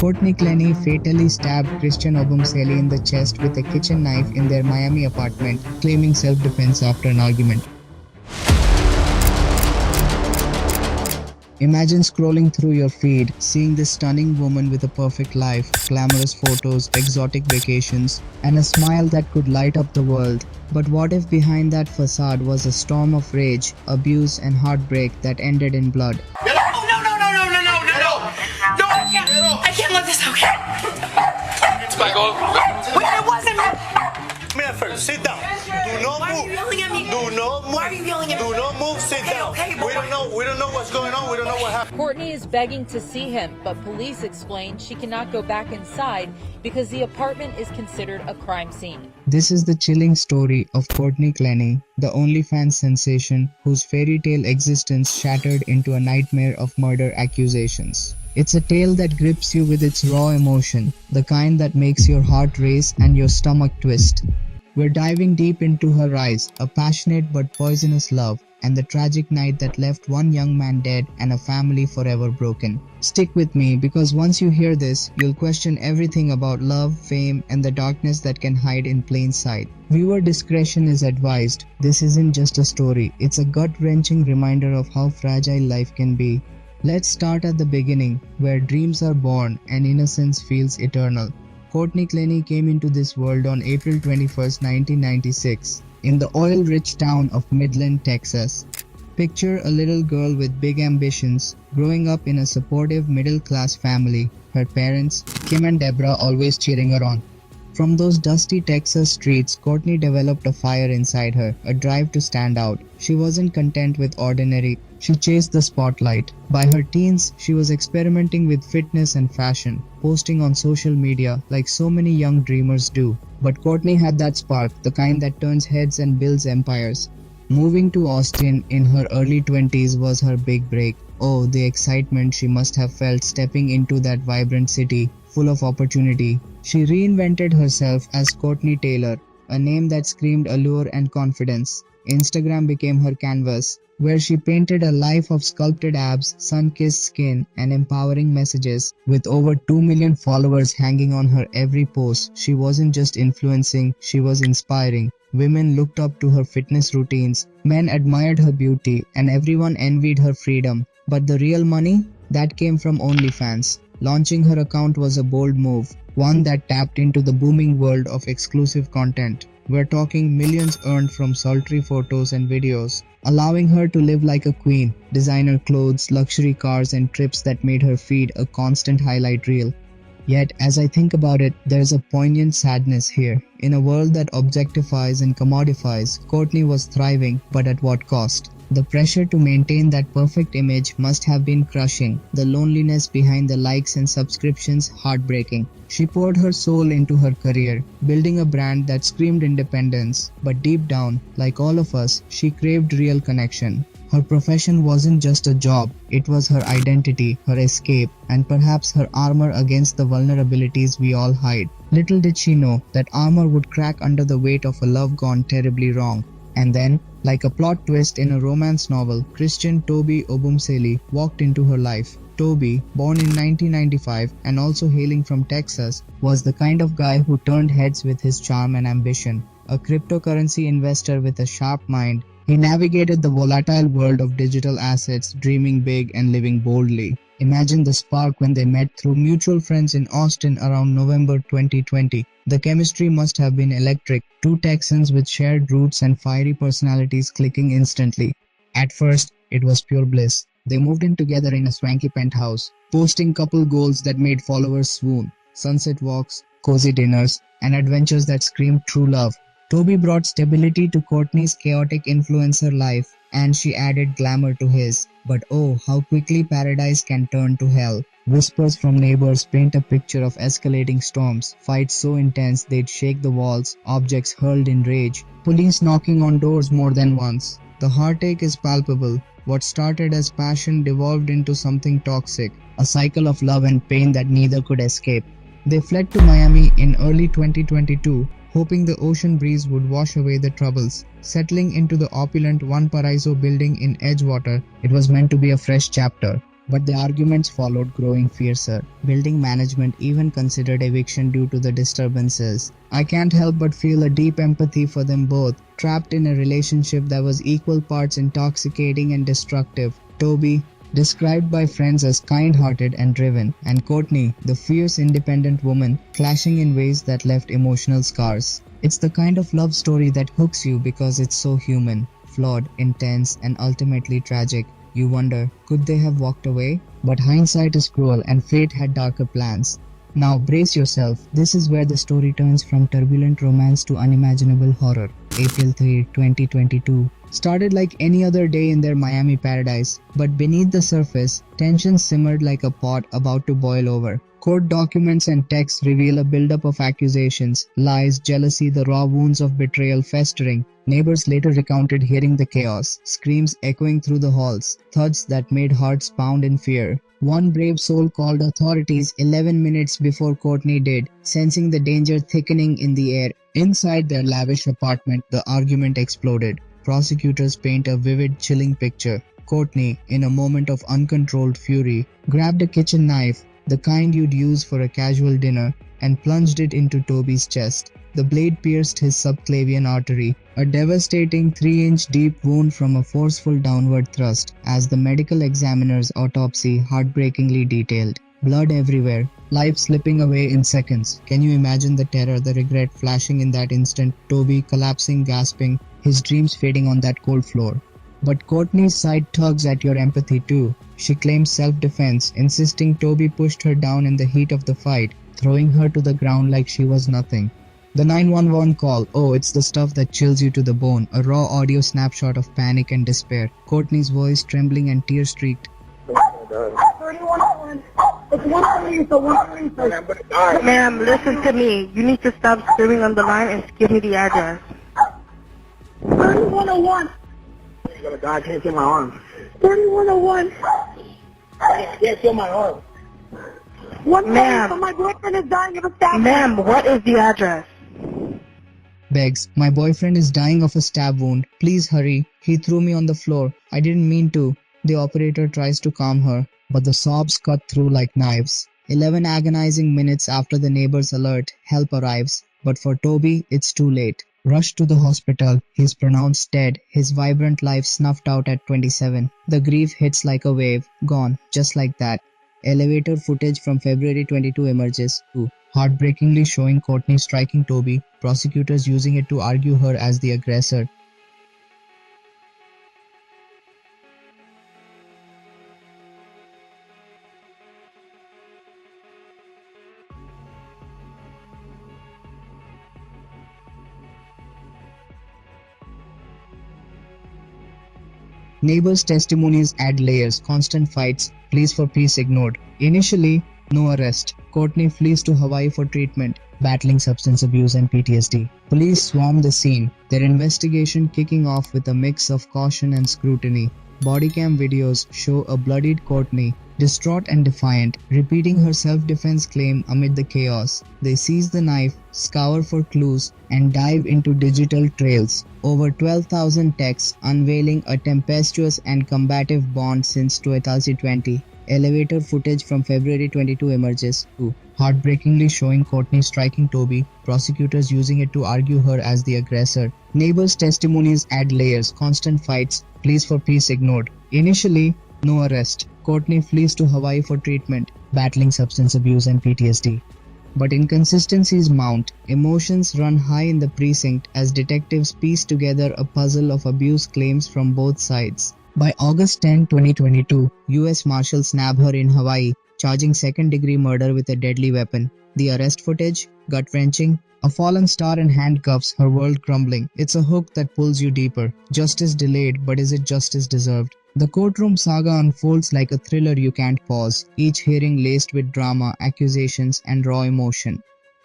Courtney Clenney fatally stabbed Christian Obumseli in the chest with a kitchen knife in their Miami apartment, claiming self-defense after an argument. Imagine scrolling through your feed, seeing this stunning woman with a perfect life, glamorous photos, exotic vacations, and a smile that could light up the world. But what if behind that facade was a storm of rage, abuse, and heartbreak that ended in blood? No, I can't let this, okay? Wait, it wasn't me. First, sit down. Do not move. Why are you yelling at me? Do not move. Why are you yelling at me? Do not move. Sit down. Okay, we don't know what's going on. We don't know what happened. Courtney is begging to see him, but police explain she cannot go back inside because the apartment is considered a crime scene. This is the chilling story of Courtney Clenney, the OnlyFans sensation whose fairy tale existence shattered into a nightmare of murder accusations. It's a tale that grips you with its raw emotion, the kind that makes your heart race and your stomach twist. We're diving deep into her rise, a passionate but poisonous love, and the tragic night that left one young man dead and a family forever broken. Stick with me, because once you hear this, you'll question everything about love, fame, and the darkness that can hide in plain sight. Viewer discretion is advised. This isn't just a story, it's a gut-wrenching reminder of how fragile life can be. Let's start at the beginning, where dreams are born and innocence feels eternal. Courtney Clenney came into this world on April 21, 1996, in the oil-rich town of Midland, Texas. Picture a little girl with big ambitions, growing up in a supportive middle-class family, her parents, Kim and Deborah, always cheering her on. From those dusty Texas streets, Courtney developed a fire inside her, a drive to stand out. She wasn't content with ordinary. She chased the spotlight. By her teens, she was experimenting with fitness and fashion, posting on social media like so many young dreamers do. But Courtney had that spark, the kind that turns heads and builds empires. Moving to Austin in her early 20s was her big break. Oh, the excitement she must have felt stepping into that vibrant city, full of opportunity. She reinvented herself as Courtney Taylor, a name that screamed allure and confidence. Instagram became her canvas, where she painted a life of sculpted abs, sun-kissed skin, and empowering messages. With over 2 million followers hanging on her every post, she wasn't just influencing, she was inspiring. Women looked up to her fitness routines, men admired her beauty, and everyone envied her freedom. But the real money? That came from OnlyFans. Launching her account was a bold move, one that tapped into the booming world of exclusive content. We're talking millions earned from sultry photos and videos, allowing her to live like a queen. Designer clothes, luxury cars, and trips that made her feed a constant highlight reel. Yet, as I think about it, there's a poignant sadness here. In a world that objectifies and commodifies, Courtney was thriving, but at what cost? The pressure to maintain that perfect image must have been crushing, the loneliness behind the likes and subscriptions heartbreaking. She poured her soul into her career, building a brand that screamed independence, but deep down, like all of us, she craved real connection. Her profession wasn't just a job, it was her identity, her escape, and perhaps her armor against the vulnerabilities we all hide. Little did she know that armor would crack under the weight of a love gone terribly wrong. And then, like a plot twist in a romance novel, Christian Toby Obumseli walked into her life. Toby, born in 1995 and also hailing from Texas, was the kind of guy who turned heads with his charm and ambition. A cryptocurrency investor with a sharp mind, he navigated the volatile world of digital assets, dreaming big and living boldly. Imagine the spark when they met through mutual friends in Austin around November 2020. The chemistry must have been electric, two Texans with shared roots and fiery personalities clicking instantly. At first, it was pure bliss. They moved in together in a swanky penthouse, posting couple goals that made followers swoon, sunset walks, cozy dinners, and adventures that screamed true love. Toby brought stability to Courtney's chaotic influencer life, and she added glamour to his. But oh, how quickly paradise can turn to hell. Whispers from neighbors paint a picture of escalating storms, fights so intense they'd shake the walls, objects hurled in rage, police knocking on doors more than once. The heartache is palpable. What started as passion devolved into something toxic, a cycle of love and pain that neither could escape. They fled to Miami in early 2022, hoping the ocean breeze would wash away the troubles. Settling into the opulent One Paraiso building in Edgewater, it was meant to be a fresh chapter. But the arguments followed, growing fiercer. Building management even considered eviction due to the disturbances. I can't help but feel a deep empathy for them both, trapped in a relationship that was equal parts intoxicating and destructive. Toby, described by friends as kind-hearted and driven, and Courtney, the fierce independent woman, clashing in ways that left emotional scars. It's the kind of love story that hooks you because it's so human, flawed, intense, and ultimately tragic. You wonder, could they have walked away? But hindsight is cruel and fate had darker plans. Now brace yourself, this is where the story turns from turbulent romance to unimaginable horror. April 3, 2022 started like any other day in their Miami paradise, but beneath the surface, tension simmered like a pot about to boil over. Court documents and texts reveal a buildup of accusations, lies, jealousy, the raw wounds of betrayal festering. Neighbors later recounted hearing the chaos, screams echoing through the halls, thuds that made hearts pound in fear. One brave soul called authorities 11 minutes before Courtney did, sensing the danger thickening in the air. Inside their lavish apartment, the argument exploded. Prosecutors paint a vivid, chilling picture. Courtney, in a moment of uncontrolled fury, grabbed a kitchen knife, the kind you'd use for a casual dinner, and plunged it into Toby's chest. The blade pierced his subclavian artery, a devastating 3-inch deep wound from a forceful downward thrust, as the medical examiner's autopsy heartbreakingly detailed. Blood everywhere, life slipping away in seconds. Can you imagine the terror, the regret flashing in that instant? Toby collapsing, gasping, his dreams fading on that cold floor. But Courtney's side tugs at your empathy too. She claims self-defense, insisting Toby pushed her down in the heat of the fight, throwing her to the ground like she was nothing. The 911 call, oh, it's the stuff that chills you to the bone, a raw audio snapshot of panic and despair. Courtney's voice trembling and tear-streaked. 3101. It's 1 Ma'am, listen to me. You need to stop screaming on the line and give me the address. 3101. You got a guy, I can't feel my arm. 3101. I can't feel my arm. Ma'am, my boyfriend is dying of a stab. Ma'am, what is the address? Begs, my boyfriend is dying of a stab wound. Please hurry. He threw me on the floor. I didn't mean to. The operator tries to calm her, but the sobs cut through like knives. 11 agonizing minutes after the neighbor's alert, help arrives. But for Toby, it's too late. Rushed to the hospital, he's pronounced dead, his vibrant life snuffed out at 27. The grief hits like a wave, gone, just like that. Elevator footage from February 22 emerges, too, heartbreakingly showing Courtney striking Toby, prosecutors using it to argue her as the aggressor. Neighbors' testimonies add layers, constant fights, pleas for peace ignored. Initially, no arrest. Courtney flees to Hawaii for treatment, battling substance abuse and PTSD. Police swarm the scene, their investigation kicking off with a mix of caution and scrutiny. Bodycam videos show a bloodied Courtney, distraught and defiant, repeating her self-defense claim amid the chaos. They seize the knife, scour for clues, and dive into digital trails. Over 12,000 texts unveiling a tempestuous and combative bond since 2020. Elevator footage from February 22 emerges, too, heartbreakingly showing Courtney striking Toby, prosecutors using it to argue her as the aggressor. Neighbors' testimonies add layers, constant fights, pleas for peace ignored. Initially, no arrest. Courtney flees to Hawaii for treatment, battling substance abuse and PTSD. But inconsistencies mount, emotions run high in the precinct as detectives piece together a puzzle of abuse claims from both sides. By August 10, 2022, US Marshals nab her in Hawaii, charging second-degree murder with a deadly weapon. The arrest footage? Gut-wrenching. A fallen star in handcuffs, her world crumbling. It's a hook that pulls you deeper. Justice delayed, but is it justice deserved? The courtroom saga unfolds like a thriller you can't pause, each hearing laced with drama, accusations, and raw emotion.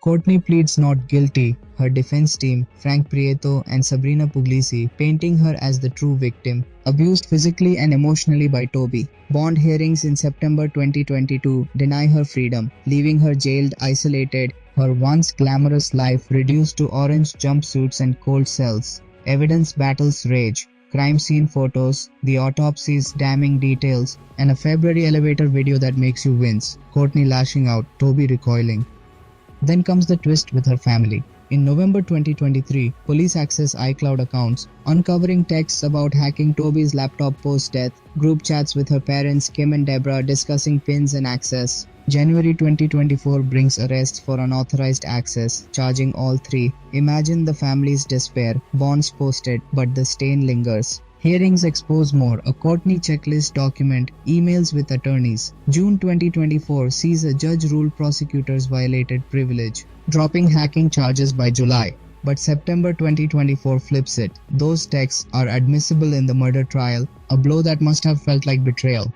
Courtney pleads not guilty, her defense team, Frank Prieto and Sabrina Puglisi, painting her as the true victim, abused physically and emotionally by Toby. Bond hearings in September 2022 deny her freedom, leaving her jailed, isolated, her once glamorous life reduced to orange jumpsuits and cold cells. Evidence battles rage. crime scene photos, the autopsy's damning details, and a February elevator video that makes you wince. Courtney lashing out, Toby recoiling. Then comes the twist with her family. In November 2023, police access iCloud accounts, uncovering texts about hacking Toby's laptop post-death, group chats with her parents Kim and Deborah discussing pins and access. January 2024 brings arrests for unauthorized access, charging all three. Imagine the family's despair, bonds posted, but the stain lingers. Hearings expose more, a Courtney checklist document, emails with attorneys. June 2024 sees a judge rule prosecutors violated privilege, dropping hacking charges by July. But September 2024 flips it. Those texts are admissible in the murder trial, a blow that must have felt like betrayal.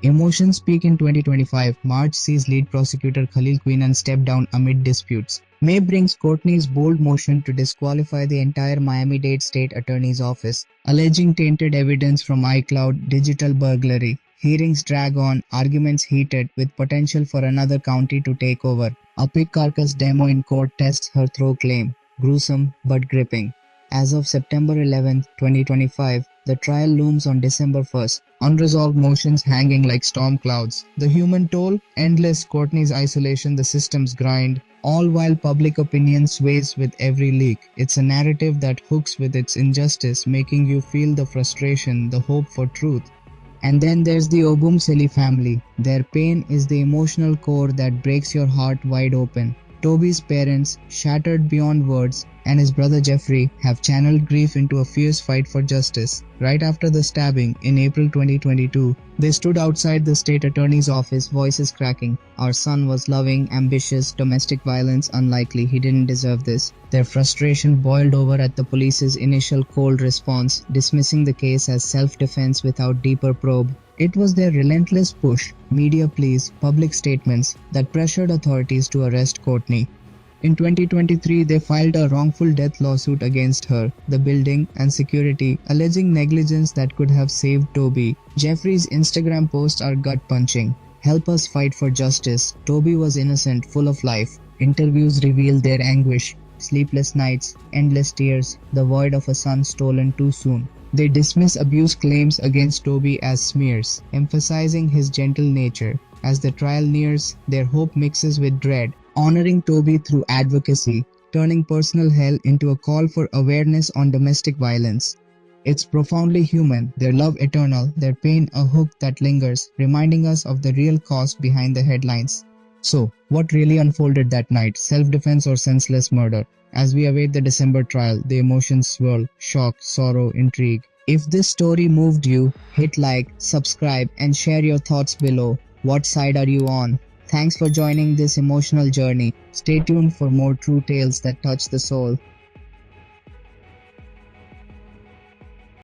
Emotions peak in 2025. March sees lead prosecutor Khalil Queenan step down amid disputes. May brings Courtney's bold motion to disqualify the entire Miami-Dade State Attorney's Office, alleging tainted evidence from iCloud, digital burglary. Hearings drag on, arguments heated, with potential for another county to take over. A pig carcass demo in court tests her throw claim. Gruesome but gripping. As of September 11, 2025, the trial looms on December 1st. Unresolved motions hanging like storm clouds. The human toll, endless. Courtney's isolation, the system's grind. All while public opinion sways with every leak. It's a narrative that hooks with its injustice, making you feel the frustration, the hope for truth. And then there's the Obumseli family. Their pain is the emotional core that breaks your heart wide open. Toby's parents, shattered beyond words, and his brother Jeffrey have channeled grief into a fierce fight for justice. Right after the stabbing in April 2022, they stood outside the state attorney's office, voices cracking. Our son was loving, ambitious, domestic violence unlikely, he didn't deserve this. Their frustration boiled over at the police's initial cold response, dismissing the case as self-defense without deeper probe. It was their relentless push, media pleas, public statements that pressured authorities to arrest Courtney. In 2023, they filed a wrongful death lawsuit against her, the building, and security, alleging negligence that could have saved Toby. Jeffrey's Instagram posts are gut-punching. Help us fight for justice. Toby was innocent, full of life. Interviews reveal their anguish. Sleepless nights, endless tears, the void of a son stolen too soon. They dismiss abuse claims against Toby as smears, emphasizing his gentle nature. As the trial nears, their hope mixes with dread, honoring Toby through advocacy, turning personal hell into a call for awareness on domestic violence. It's profoundly human, their love eternal, their pain a hook that lingers, reminding us of the real cost behind the headlines. So, what really unfolded that night? Self-defense or senseless murder? As we await the December trial, the emotions swirl, shock, sorrow, intrigue. If this story moved you, hit like, subscribe, and share your thoughts below. What side are you on? Thanks for joining this emotional journey. Stay tuned for more true tales that touch the soul.